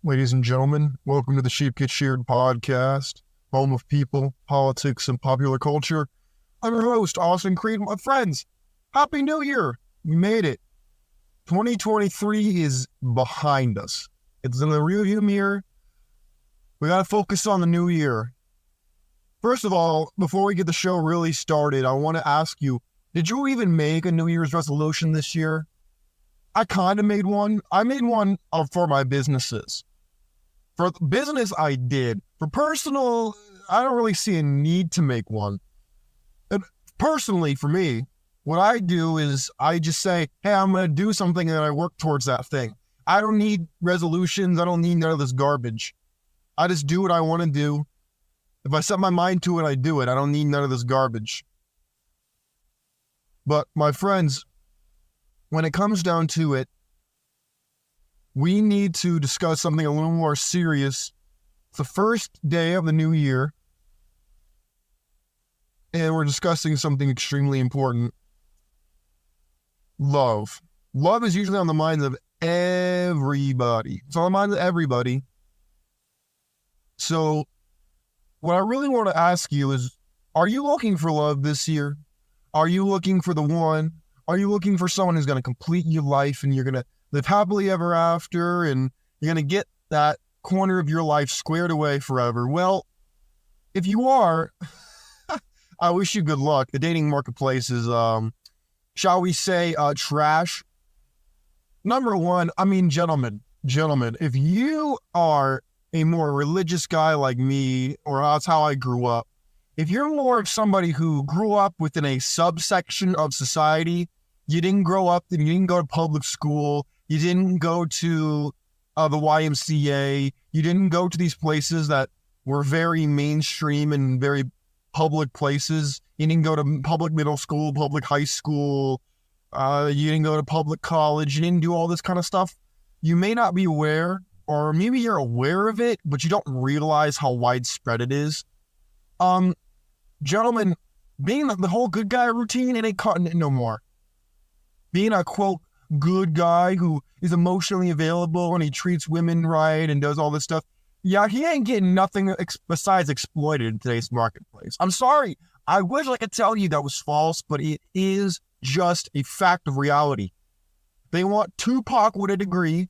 Ladies and gentlemen, welcome to the Sheep Get Sheared Podcast, home of people, politics, and popular culture. I'm your host, Austin Creed. My friends, Happy New Year! We made it. 2023 is behind us. It's in the rearview mirror. We gotta focus on the new year. First of all, before we get the show really started, I want to ask you, did you even make a New Year's resolution this year? I kind of made one. I made one for my businesses. For business, I did. For personal, I don't really see a need to make one. And personally, for me, what I do is I just say, hey, I'm going to do something and I work towards that thing. I don't need resolutions. I don't need none of this garbage. I just do what I want to do. If I set my mind to it, I do it. I don't need none of this garbage. But my friends, when it comes down to it, we need to discuss something a little more serious. It's the first day of the new year, and we're discussing something extremely important. Love. Love is usually on the minds of everybody. It's on the minds of everybody. So, what I really want to ask you is, are you looking for love this year? Are you looking for the one? Are you looking for someone who's going to complete your life and you're going to live happily ever after and you're going to get that corner of your life squared away forever? Well, if you are, I wish you good luck. The dating marketplace is, shall we say, trash. Number one, gentlemen, if you are a more religious guy like me, or that's how I grew up, if you're more of somebody who grew up within a subsection of society, you didn't grow up and you didn't go to public school, you didn't go to the YMCA, you didn't go to these places that were very mainstream and very public places, you didn't go to public middle school, public high school, you didn't go to public college, you didn't do all this kind of stuff, you may not be aware, or maybe you're aware of it, but you don't realize how widespread it is. Gentlemen, being the whole good guy routine, it ain't cutting it no more. Being a, quote, good guy who is emotionally available and he treats women right and does all this stuff, yeah, he ain't getting nothing besides exploited in today's marketplace. I'm sorry. I wish I could tell you that was false, but it is just a fact of reality. They want Tupac with a degree,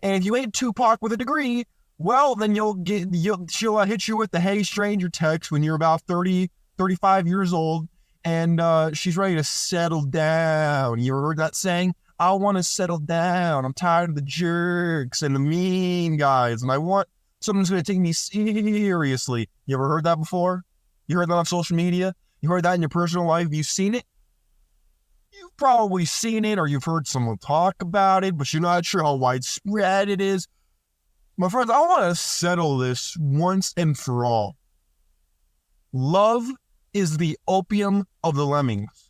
and if you ain't Tupac with a degree, well, then she'll hit you with the hey stranger text when you're about 30, 35 years old, and she's ready to settle down. You ever heard that saying? I want to settle down. I'm tired of the jerks and the mean guys, and I want someone who's going to take me seriously. You ever heard that before? You heard that on social media? You heard that in your personal life? Have you seen it? You've probably seen it, or you've heard someone talk about it, but you're not sure how widespread it is. My friends, I want to settle this once and for all. Love is the opium of the lemmings.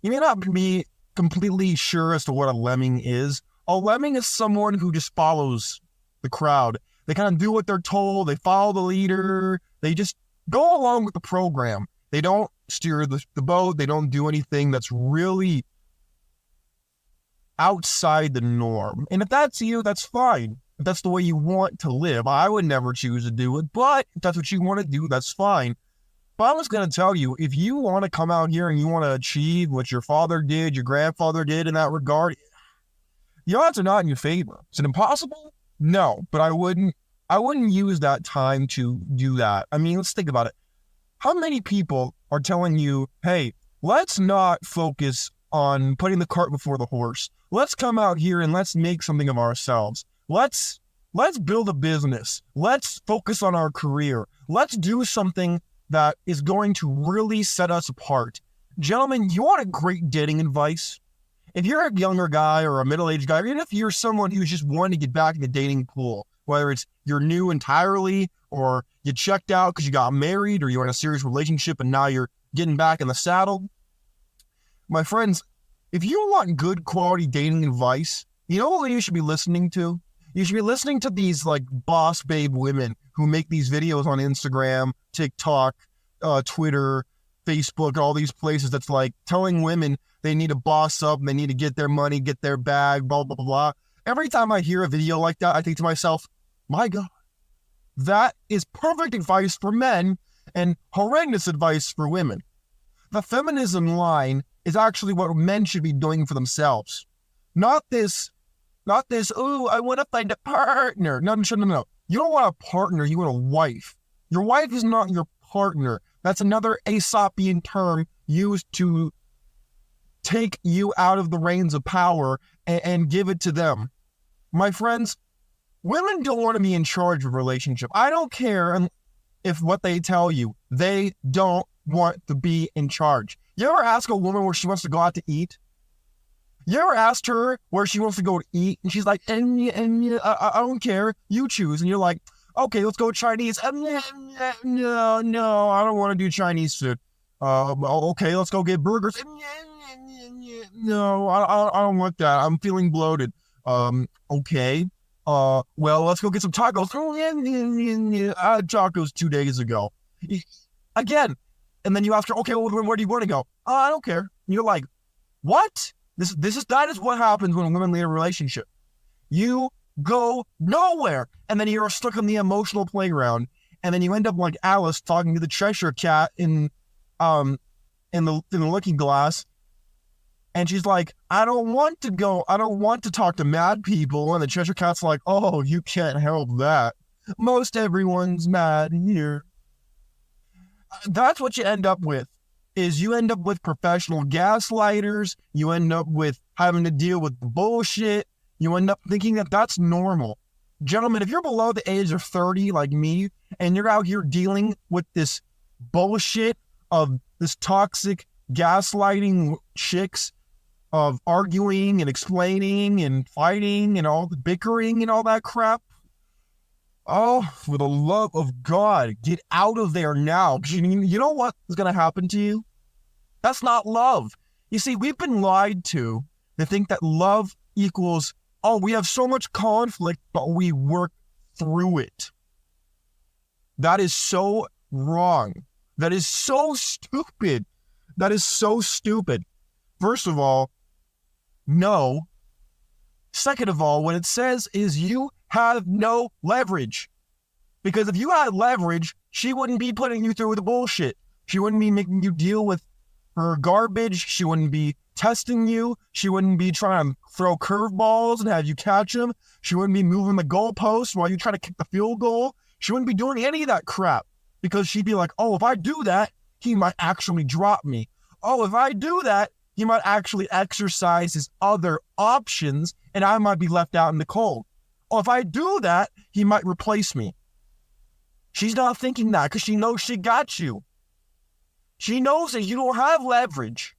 You may not be completely sure as to what a lemming is. A lemming is someone who just follows the crowd. They kind of do what they're told. They follow the leader. They just go along with the program. They don't steer the boat. They don't do anything that's really outside the norm. And if that's you, that's fine. If that's the way you want to live, I would never choose to do it. But if that's what you want to do, that's fine. But I was going to tell you, if you want to come out here and you want to achieve what your father did, your grandfather did in that regard, the odds are not in your favor. Is it impossible? No, but I wouldn't use that time to do that. Let's think about it. How many people are telling you, hey, let's not focus on putting the cart before the horse. Let's come out here and let's make something of ourselves. Let's build a business. Let's focus on our career. Let's do something that is going to really set us apart. Gentlemen, you want a great dating advice? If you're a younger guy or a middle-aged guy, or even if you're someone who's just wanting to get back in the dating pool, whether it's you're new entirely or you checked out because you got married or you're in a serious relationship and now you're getting back in the saddle, my friends, if you want good quality dating advice, you know what you should be listening to? You should be listening to these like boss babe women who make these videos on Instagram, TikTok, Twitter, Facebook, all these places that's like telling women they need to boss up, and they need to get their money, get their bag, blah, blah, blah, blah. Every time I hear a video like that, I think to myself, my God, that is perfect advice for men and horrendous advice for women. The feminism line is actually what men should be doing for themselves. Not this, oh, I want to find a partner. No. You don't want a partner, you want a wife. Your wife is not your partner. That's another Aesopian term used to take you out of the reins of power and give it to them. My friends, women don't want to be in charge of a relationship. I don't care if what they tell you, they don't want to be in charge. You ever ask a woman where she wants to go out to eat? You ever asked her where she wants to go to eat? And she's like, I don't care. You choose. And you're like, okay, let's go Chinese. No, I don't want to do Chinese food. Okay, let's go get burgers. No, I don't want that. I'm feeling bloated. Okay. Well, let's go get some tacos. I had tacos 2 days ago. Again. And then you ask her, okay, well, where do you want to go? I don't care. And you're like, what? That is what happens when women leave a relationship. You go nowhere. And then you're stuck on the emotional playground. And then you end up like Alice talking to the Cheshire Cat in the looking glass. And she's like, I don't want to talk to mad people. And the Cheshire Cat's like, oh, you can't help that. Most everyone's mad here. That's what you end up with, is you end up with professional gaslighters. You end up with having to deal with bullshit. You end up thinking that that's normal. Gentlemen, if you're below the age of 30 like me, and you're out here dealing with this bullshit of this toxic gaslighting chicks, of arguing and explaining and fighting and all the bickering and all that crap, oh, for the love of God, get out of there now. You know what is going to happen to you? That's not love. You see, we've been lied to think that love equals, oh, we have so much conflict, but we work through it. That is so wrong. That is so stupid. That is so stupid. First of all, no. Second of all, what it says is you have no leverage. Because if you had leverage, she wouldn't be putting you through the bullshit. She wouldn't be making you deal with her garbage. She wouldn't be testing you. She wouldn't be trying to throw curveballs and have you catch them. She wouldn't be moving the goalpost while you try to kick the field goal. She wouldn't be doing any of that crap. Because she'd be like, oh, if I do that, he might actually drop me. Oh, if I do that, he might actually exercise his other options and I might be left out in the cold. Oh, if I do that, he might replace me. She's not thinking that because she knows she got you. She knows that you don't have leverage.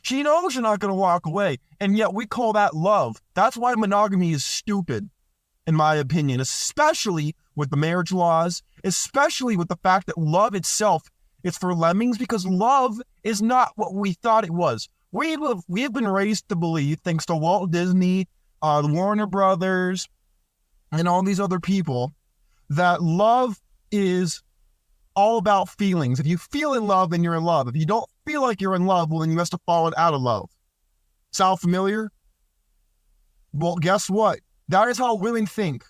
She knows you're not going to walk away. And yet we call that love. That's why monogamy is stupid, in my opinion, especially with the marriage laws, especially with the fact that love itself is for lemmings, because love is not what we thought it was. We have been raised to believe, thanks to Walt Disney, the Warner Brothers, and all these other people, that love is all about feelings. If you feel in love, then you're in love. If you don't feel like you're in love, well, then you must have fallen out of love. Sound familiar? Well, guess what? That is how women think.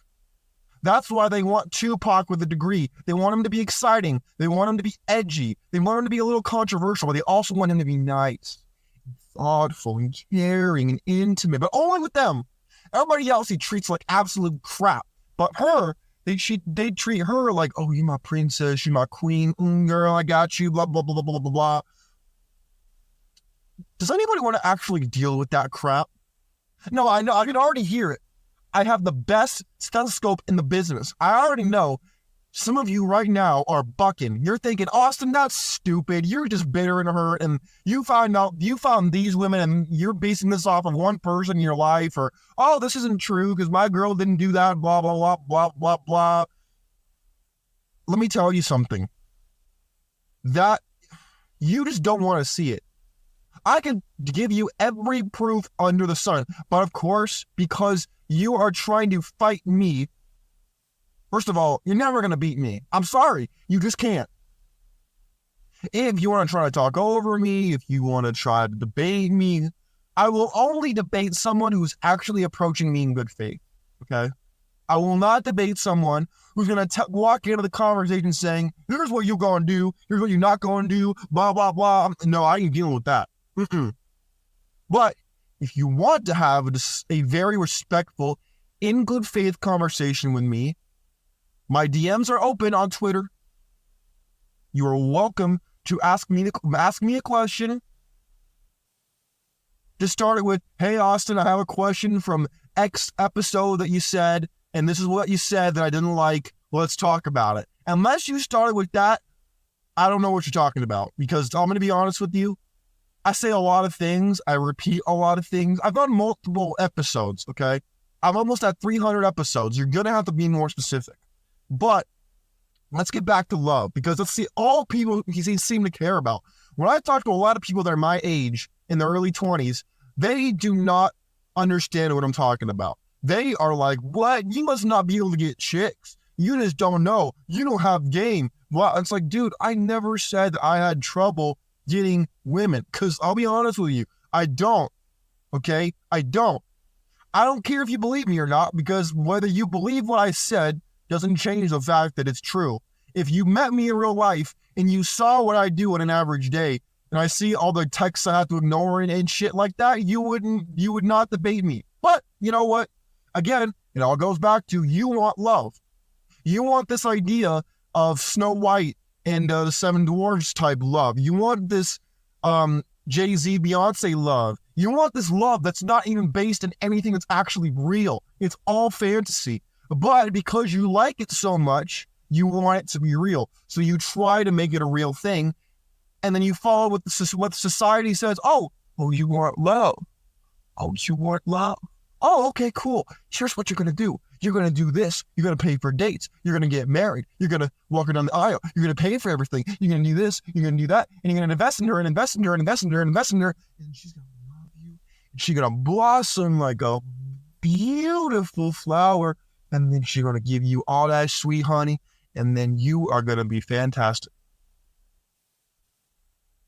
That's why they want Tupac with a degree. They want him to be exciting. They want him to be edgy. They want him to be a little controversial, but they also want him to be nice, thoughtful, and caring, and intimate, but only with them. Everybody else he treats like absolute crap. But her, they treat her like, oh, you're my princess, you're my queen, girl, I got you, blah, blah, blah, blah, blah, blah, blah. Does anybody want to actually deal with that crap? No, I know, I can already hear it. I have the best stethoscope in the business. I already know some of you right now are bucking. You're thinking, Austin, that's stupid. You're just bitter and hurt. And you found these women and you're basing this off of one person in your life, or, oh, this isn't true because my girl didn't do that, blah, blah, blah, blah, blah, blah. Let me tell you something. That you just don't want to see it. I can give you every proof under the sun. But of course, because you are trying to fight me, first of all, you're never going to beat me. I'm sorry. You just can't. If you want to try to talk over me, if you want to try to debate me, I will only debate someone who's actually approaching me in good faith, okay? I will not debate someone who's going to walk into the conversation saying, here's what you're going to do, here's what you're not going to do, blah, blah, blah. No, I ain't dealing with that. But if you want to have a very respectful, in good faith conversation with me, my DMs are open on Twitter. You are welcome to ask me a question. Just start it with, hey, Austin, I have a question from X episode that you said, and this is what you said that I didn't like. Let's talk about it. Unless you started with that, I don't know what you're talking about, because I'm going to be honest with you. I say a lot of things. I repeat a lot of things. I've done multiple episodes, okay? I'm almost at 300 episodes. You're going to have to be more specific. But let's get back to love, because let's see, all people seem to care about. When I talk to a lot of people that are my age, in their early 20s, they do not understand what I'm talking about. They are like, what? You must not be able to get chicks. You just don't know. You don't have game. Well, it's like, dude, I never said that I had trouble getting women, because I'll be honest with you, I don't. Okay? I don't care if you believe me or not, because whether you believe what I said doesn't change the fact that it's true. If you met me in real life and you saw what I do on an average day, and I see all the texts I have to ignore and shit like that, you would not debate me. But you know what? Again, it all goes back to, you want love. You want this idea of Snow White and the Seven Dwarfs type love. You want this Jay-Z, Beyonce love. You want this love that's not even based in anything that's actually real. It's all fantasy. But because you like it so much, you want it to be real. So you try to make it a real thing. And then you follow what society says. Oh, you want love. Oh, you want love. Oh, okay, cool. Here's what you're going to do. You're going to do this. You're going to pay for dates. You're going to get married. You're going to walk down the aisle. You're going to pay for everything. You're going to do this. You're going to do that. And you're going to invest in her and invest in her and invest in her and invest in her. And she's going to love you. And she's going to blossom like a beautiful flower. And then she's going to give you all that sweet honey. And then you are going to be fantastic.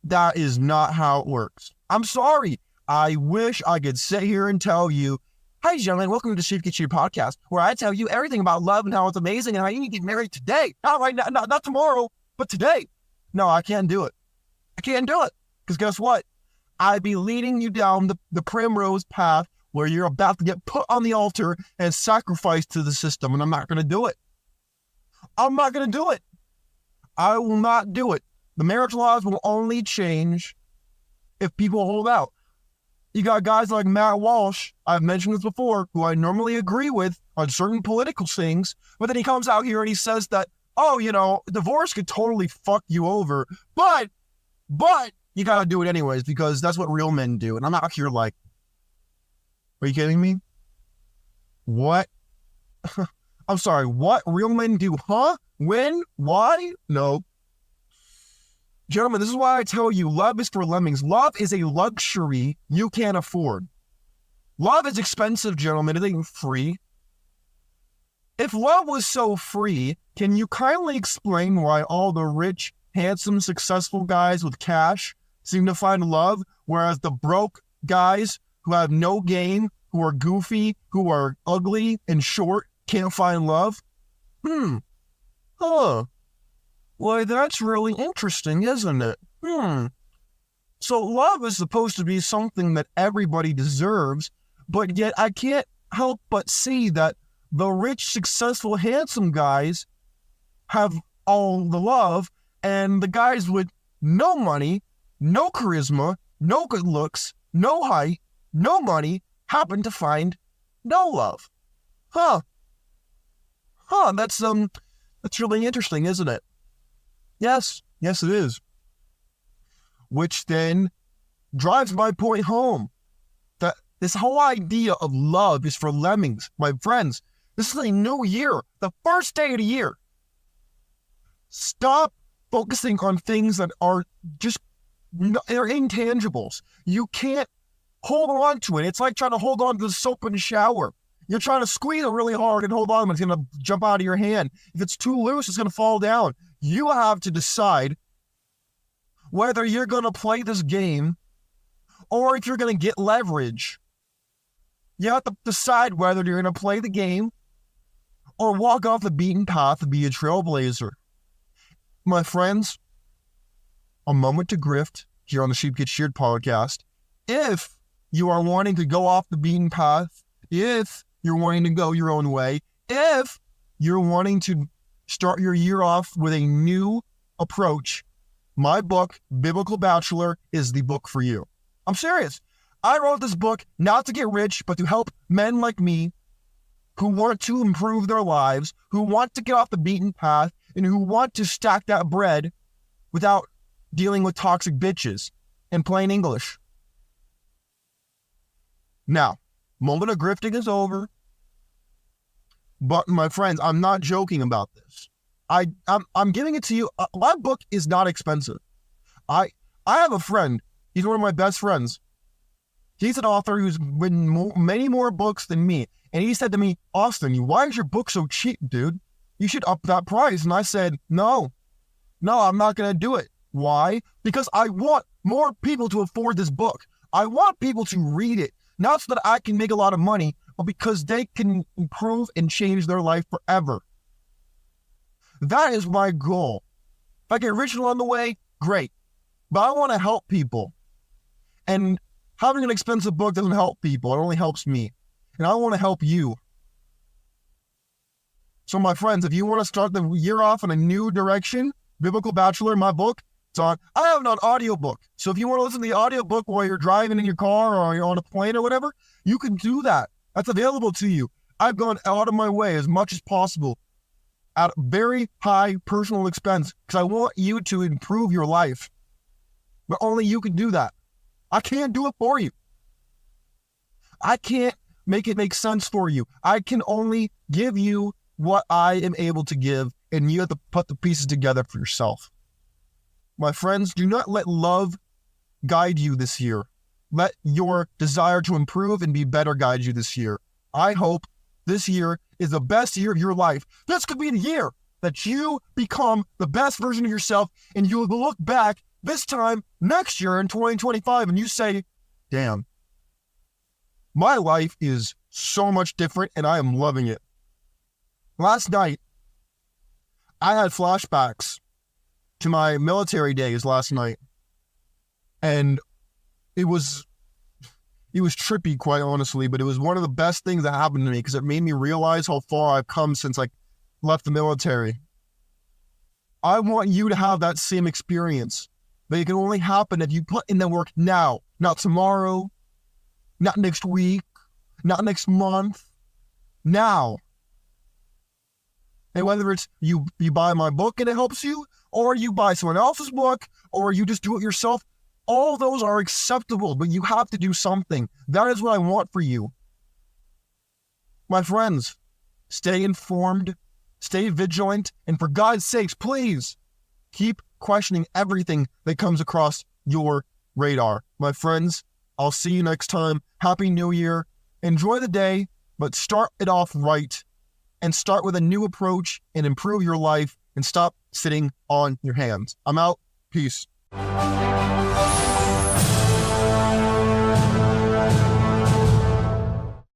That is not how it works. I'm sorry. I wish I could sit here and tell you, hi, gentlemen, welcome to Sheep Get Sheared Podcast, where I tell you everything about love and how it's amazing and how you need to get married today. Not right now, not tomorrow, but today. No, I can't do it. I can't do it. Because guess what? I'd be leading you down the primrose path where you're about to get put on the altar and sacrificed to the system, and I'm not going to do it. I'm not going to do it. I will not do it. The marriage laws will only change if people hold out. You got guys like Matt Walsh, I've mentioned this before, who I normally agree with on certain political things, but then he comes out here and he says that, oh, divorce could totally fuck you over, but you gotta do it anyways because that's what real men do. And I'm out here like, are you kidding me? What? I'm sorry, what? Real men do? Huh? When? Why? No. Gentlemen, this is why I tell you, love is for lemmings. Love is a luxury you can't afford. Love is expensive, gentlemen. It ain't free. If love was so free, can you kindly explain why all the rich, handsome, successful guys with cash seem to find love, whereas the broke guys who have no game, who are goofy, who are ugly and short, can't find love? Huh. Well, that's really interesting, isn't it? So love is supposed to be something that everybody deserves, but yet I can't help but see that the rich, successful, handsome guys have all the love, and the guys with no money, no charisma, no good looks, no height, no money, happen to find no love. That's really interesting, isn't it? Yes, it is. Which then drives my point home that this whole idea of love is for lemmings. My friends, this is a new year, the first day of the year. Stop focusing on things that are they're intangibles. You can't hold on to it. It's like trying to hold on to the soap in the shower. You're trying to squeeze it really hard and hold on, but it's going to jump out of your hand. If it's too loose, it's going to fall down. You have to decide whether you're going to play this game or if you're going to get leverage. You have to decide whether you're going to play the game or walk off the beaten path and be a trailblazer. My friends, a moment to grift here on the Sheep Get Sheared podcast. If you are wanting to go off the beaten path, if you're wanting to go your own way, if you're wanting to start your year off with a new approach, my book, Biblical Bachelor, is the book for you. I'm serious. I wrote this book not to get rich, but to help men like me who want to improve their lives, who want to get off the beaten path, and who want to stack that bread without dealing with toxic bitches in plain English. Now, moment of grifting is over. But my friends, I'm not joking about this. I'm giving it to you. My book is not expensive. I have a friend. He's one of my best friends. He's an author who's written many more books than me. And he said to me, Austin, why is your book so cheap, dude? You should up that price. And I said, no, I'm not going to do it. Why? Because I want more people to afford this book. I want people to read it, not so that I can make a lot of money, but because they can improve and change their life forever. That is my goal. If I get rich along the way, great. But I want to help people. And having an expensive book doesn't help people. It only helps me. And I want to help you. So my friends, if you want to start the year off in a new direction, Biblical Bachelor, my book, it's on. I have it on audiobook. So if you want to listen to the audiobook while you're driving in your car or you're on a plane or whatever, you can do that. That's available to you. I've gone out of my way as much as possible at a very high personal expense because I want you to improve your life. But only you can do that. I can't do it for you. I can't make it make sense for you. I can only give you what I am able to give, and you have to put the pieces together for yourself. My friends, do not let love guide you this year. Let your desire to improve and be better guide you this year. I hope this year is the best year of your life. This could be the year that you become the best version of yourself, and you'll look back this time next year in 2025 and you say, damn, my life is so much different and I am loving it. Last night, I had flashbacks to my military days last night. And it was trippy, quite honestly, but it was one of the best things that happened to me because it made me realize how far I've come since I left the military. I want you to have that same experience, but it can only happen if you put in the work now, not tomorrow, not next week, not next month, now. And whether it's you buy my book and it helps you, or you buy someone else's book, or you just do it yourself, all those are acceptable, but you have to do something. That is what I want for you. My friends, stay informed, stay vigilant, and for God's sakes, please keep questioning everything that comes across your radar. My friends, I'll see you next time. Happy New Year. Enjoy the day, but start it off right and start with a new approach and improve your life and stop sitting on your hands. I'm out. Peace.